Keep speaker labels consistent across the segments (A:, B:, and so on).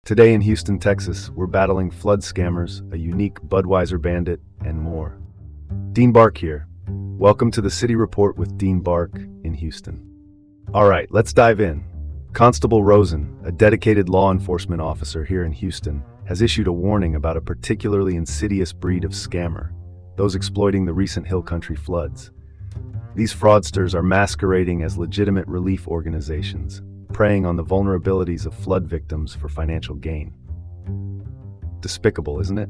A: Today in Houston, Texas, we're battling flood scammers, a unique Budweiser bandit, and more. Dean Bark here. Welcome to the City Report with Dean Bark in Houston. All right, let's dive in. Constable Rosen, a dedicated law enforcement officer here in Houston, has issued a warning about a particularly insidious breed of scammer, those exploiting the recent Hill Country floods. These fraudsters are masquerading as legitimate relief organizations, preying on the vulnerabilities of flood victims for financial gain. Despicable, isn't it?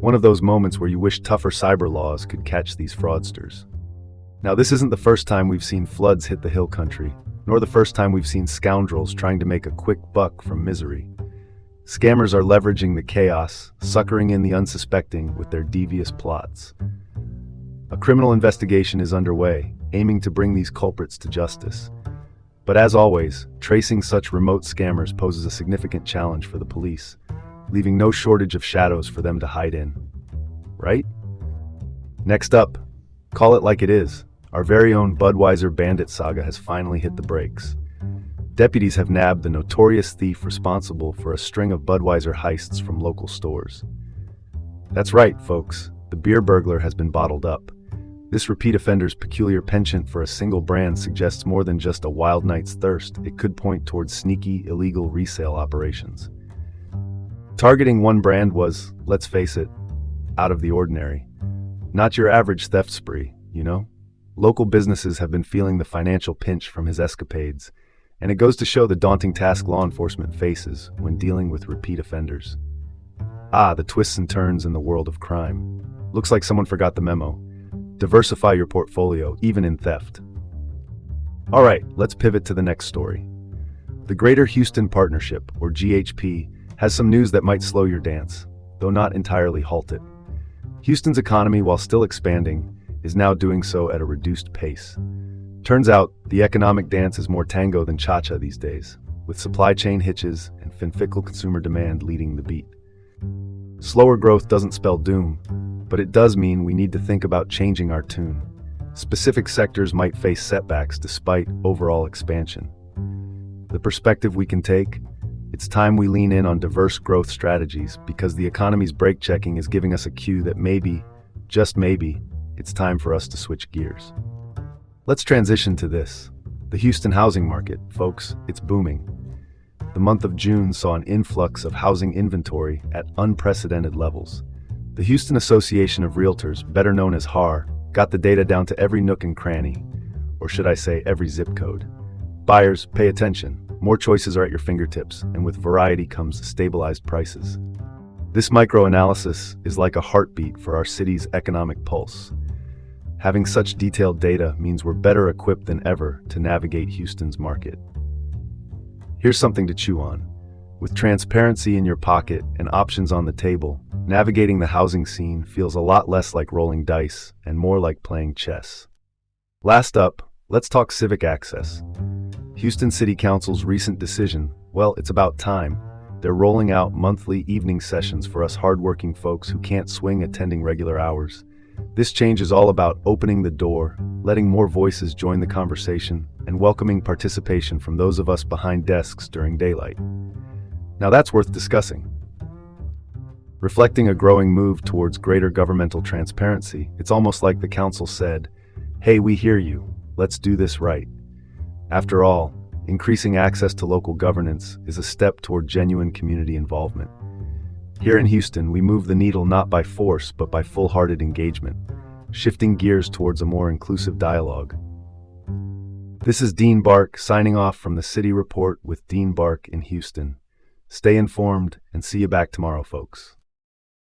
A: One of those moments where you wish tougher cyber laws could catch these fraudsters. Now, this isn't the first time we've seen floods hit the Hill Country, nor the first time we've seen scoundrels trying to make a quick buck from misery. Scammers are leveraging the chaos, suckering in the unsuspecting with their devious plots. A criminal investigation is underway, aiming to bring these culprits to justice. But as always, tracing such remote scammers poses a significant challenge for the police, leaving no shortage of shadows for them to hide in. Right? Next up, call it like it is. Our very own Budweiser bandit saga has finally hit the brakes. Deputies have nabbed the notorious thief responsible for a string of Budweiser heists from local stores. That's right, folks. The beer burglar has been bottled up. This repeat offender's peculiar penchant for a single brand suggests more than just a wild night's thirst. It could point towards sneaky, illegal resale operations. Targeting one brand was, let's face it, out of the ordinary. Not your average theft spree, you know? Local businesses have been feeling the financial pinch from his escapades, and it goes to show the daunting task law enforcement faces when dealing with repeat offenders. The twists and turns in the world of crime. Looks like someone forgot the memo. Diversify your portfolio, even in theft. All right, let's pivot to the next story. The Greater Houston Partnership, or GHP, has some news that might slow your dance, though not entirely halt it. Houston's economy, while still expanding, is now doing so at a reduced pace. Turns out, the economic dance is more tango than cha-cha these days, with supply chain hitches and fickle consumer demand leading the beat. Slower growth doesn't spell doom, but it does mean we need to think about changing our tune. Specific sectors might face setbacks despite overall expansion. The perspective we can take? It's time we lean in on diverse growth strategies because the economy's brake checking is giving us a cue that maybe, just maybe, it's time for us to switch gears. Let's transition to this. The Houston housing market, folks, it's booming. The month of June saw an influx of housing inventory at unprecedented levels. The Houston Association of Realtors, better known as HAR, got the data down to every nook and cranny, or should I say every zip code. Buyers, pay attention. More choices are at your fingertips, and with variety comes stabilized prices. This microanalysis is like a heartbeat for our city's economic pulse. Having such detailed data means we're better equipped than ever to navigate Houston's market. Here's something to chew on. With transparency in your pocket and options on the table, navigating the housing scene feels a lot less like rolling dice and more like playing chess. Last up, let's talk civic access. Houston City Council's recent decision, well, it's about time. They're rolling out monthly evening sessions for us hardworking folks who can't swing attending regular hours. This change is all about opening the door, letting more voices join the conversation, and welcoming participation from those of us behind desks during daylight. Now that's worth discussing. Reflecting a growing move towards greater governmental transparency, it's almost like the council said, "Hey, we hear you. Let's do this right." After all, increasing access to local governance is a step toward genuine community involvement. Here in Houston, we move the needle not by force, but by full-hearted engagement, shifting gears towards a more inclusive dialogue. This is Dean Bark signing off from the City Report with Dean Bark in Houston. Stay informed and see you back tomorrow, folks.